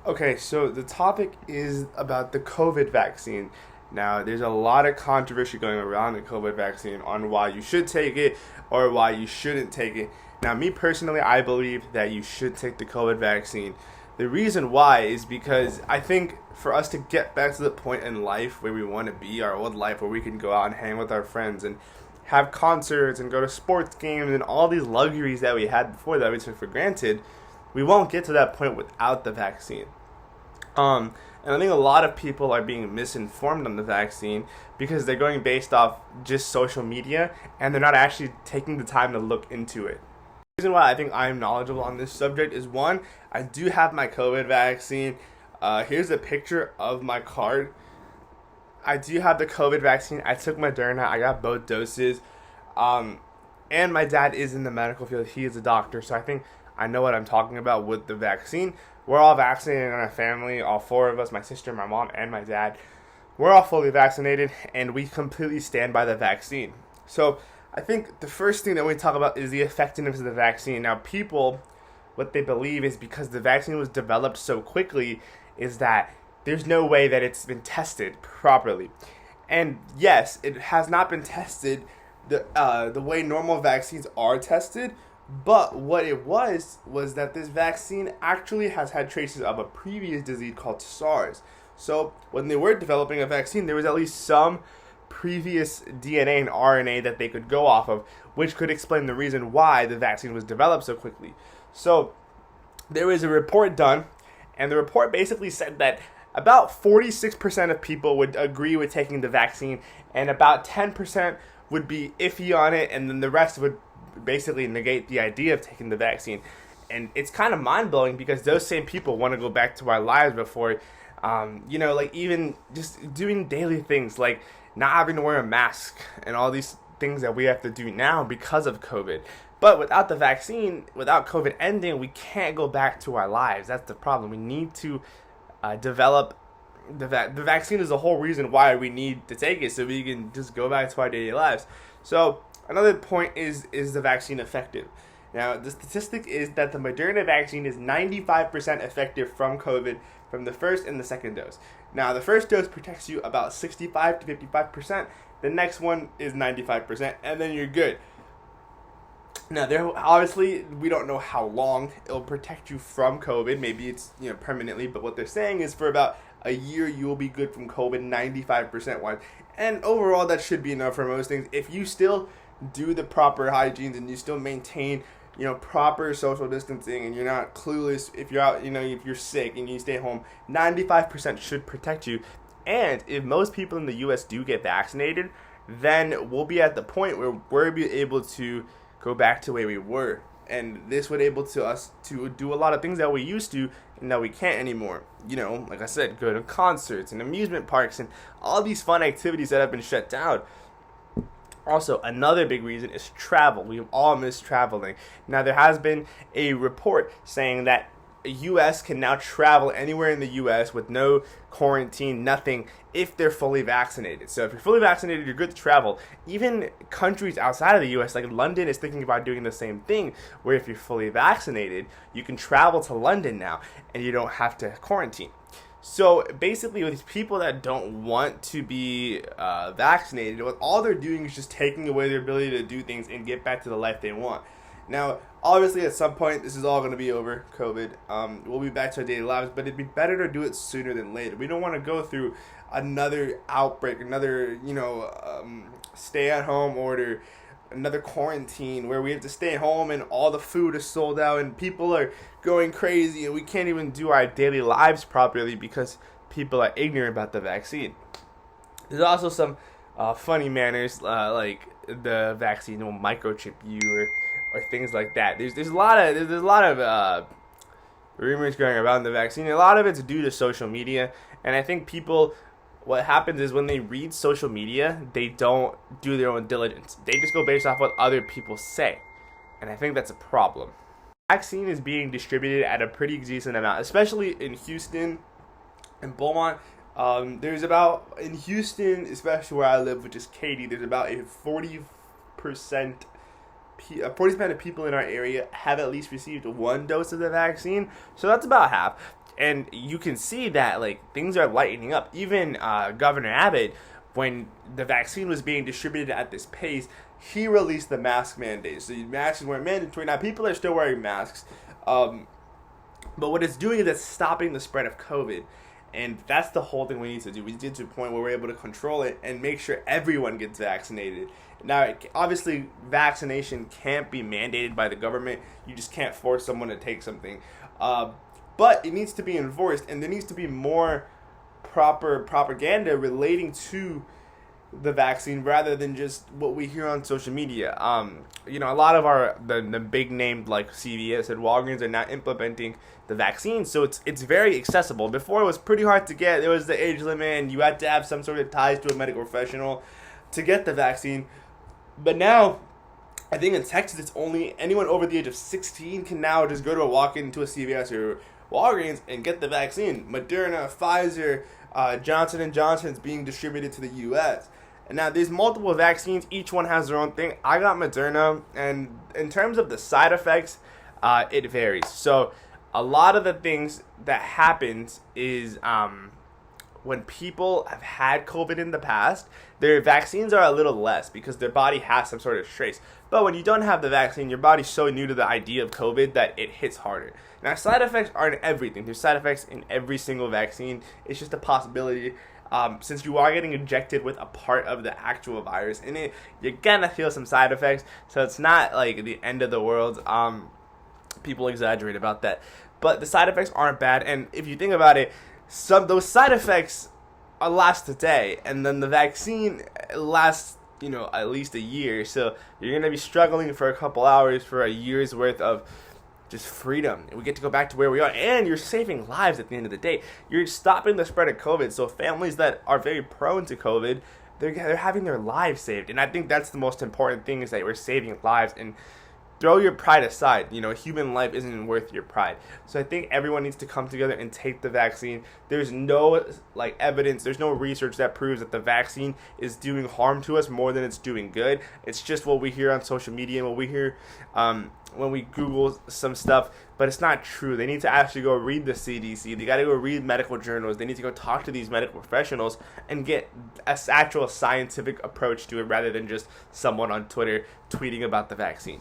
Okay, so the topic is about the COVID vaccine. Now, there's a lot of controversy going around the COVID vaccine on why you should take it or why you shouldn't take it. Now, me personally, I believe that you should take the COVID vaccine. The reason why is because I think for us to get back to the point in life where we want to be, our old life, where we can go out and hang with our friends and have concerts and go to sports games and all these luxuries that we had before that we took for granted, we won't get to that point without the vaccine. And I think a lot of people are being misinformed on the vaccine because they're going based off just social media and they're not actually taking the time to look into it. The reason why I think I'm knowledgeable on this subject is one, I do have my COVID vaccine. Here's a picture of my card. I do have the COVID vaccine. I took Moderna. I got both doses. And my dad is in the medical field. He is a doctor, so I think I know what I'm talking about with the vaccine. We're all vaccinated in our family, all four of us, my sister, my mom, and my dad. We're all fully vaccinated, and we completely stand by the vaccine. So I think the first thing that we talk about is the effectiveness of the vaccine. Now, people, what they believe is because the vaccine was developed so quickly, is that there's no way that it's been tested properly. And yes, it has not been tested the way normal vaccines are tested, but what it was that this vaccine actually has had traces of a previous disease called SARS. So when they were developing a vaccine, there was at least some previous DNA and RNA that they could go off of, which could explain the reason why the vaccine was developed so quickly. So there was a report done, and the report basically said that about 46% of people would agree with taking the vaccine, and about 10% would be iffy on it, and then the rest would basically negate the idea of taking the vaccine. And it's kind of mind-blowing because those same people want to go back to our lives before, like even just doing daily things like not having to wear a mask and all these things that we have to do now because of COVID. But without the vaccine, without COVID ending, we can't go back to our lives. That's the problem. We need to develop the vaccine is the whole reason why we need to take it, so we can just go back to our daily lives. So another point is the vaccine effective? Now, the statistic is that the Moderna vaccine is 95% effective from COVID from the first and the second dose. Now, the first dose protects you about 65 to 55%. The next one is 95%, and then you're good. Now, obviously, we don't know how long it'll protect you from COVID. Maybe it's permanently, but what they're saying is for about a year you will be good from COVID 95% wise. And overall, that should be enough for most things. If you still do the proper hygienes and you still maintain proper social distancing and you're not clueless, if you're out, if you're sick and you stay home, 95% should protect you. And if most people in the US do get vaccinated, then we'll be at the point where we'll be able to go back to where we were, and this would able to us to do a lot of things that we used to and that we can't anymore. Like I said, go to concerts and amusement parks and all these fun activities that have been shut down. Also, another big reason is travel. We've all missed traveling. Now, there has been a report saying that U.S. can now travel anywhere in the U.S. with no quarantine, nothing, if they're fully vaccinated. So if you're fully vaccinated, you're good to travel. Even countries outside of the U.S., like London, is thinking about doing the same thing, where if you're fully vaccinated, you can travel to London now, and you don't have to quarantine. So basically, with these people that don't want to be vaccinated, what all they're doing is just taking away their ability to do things and get back to the life they want. Now, obviously, at some point, this is all going to be over, COVID. We'll be back to our daily lives, but it'd be better to do it sooner than later. We don't want to go through another outbreak, another, stay-at-home order, another quarantine where we have to stay home and all the food is sold out and people are going crazy and we can't even do our daily lives properly because people are ignorant about the vaccine. There's also some funny manners, like the vaccine will microchip you or things like that. There's a lot of rumors going around the vaccine. A lot of it's due to social media, and I think people, what happens is when they read social media, they don't do their own diligence. They just go based off what other people say, and I think that's a problem. Vaccine is being distributed at a pretty decent amount, especially in Houston and Beaumont. There's about, in Houston, especially where I live, which is Katy, there's about a 40% of people in our area have at least received one dose of the vaccine. So that's about half. And you can see that like things are lightening up. Even Governor Abbott, when the vaccine was being distributed at this pace, he released the mask mandate. So masks weren't mandatory. Now people are still wearing masks, but what it's doing is it's stopping the spread of COVID. And that's the whole thing we need to do. We need to get to a point where we're able to control it and make sure everyone gets vaccinated. Now, obviously, vaccination can't be mandated by the government. You just can't force someone to take something. But it needs to be enforced, and there needs to be more proper propaganda relating to the vaccine rather than just what we hear on social media. A lot of the big named like CVS and Walgreens are now implementing the vaccine, so it's very accessible. Before it was pretty hard to get. There was the age limit, and you had to have some sort of ties to a medical professional to get the vaccine. But now, I think in Texas, it's only anyone over the age of 16 can now just go to walk-in to a CVS or Walgreens and get the vaccine. Moderna, Pfizer, Johnson & Johnson is being distributed to the U.S. And now there's multiple vaccines. Each one has their own thing. I got Moderna, and in terms of the side effects, it varies. So a lot of the things that happens is when people have had COVID in the past, their vaccines are a little less because their body has some sort of trace. But when you don't have the vaccine, your body's so new to the idea of COVID that it hits harder. Now, side effects aren't everything. There's side effects in every single vaccine. It's just a possibility. Since you are getting injected with a part of the actual virus in it, you're gonna feel some side effects. So it's not like the end of the world. People exaggerate about that. But the side effects aren't bad. And if you think about it, those side effects last a day, and then the vaccine lasts, at least a year. So you're going to be struggling for a couple hours for a year's worth of just freedom. And we get to go back to where we are, and you're saving lives at the end of the day. You're stopping the spread of COVID. So families that are very prone to COVID, they're having their lives saved. And I think that's the most important thing, is that we're saving lives. And throw your pride aside. Human life isn't worth your pride. So I think everyone needs to come together and take the vaccine. There's no evidence, there's no research that proves that the vaccine is doing harm to us more than it's doing good. It's just what we hear on social media and what we hear when we Google some stuff, but it's not true. They need to actually go read the CDC. They got to go read medical journals. They need to go talk to these medical professionals and get an actual scientific approach to it rather than just someone on Twitter tweeting about the vaccine.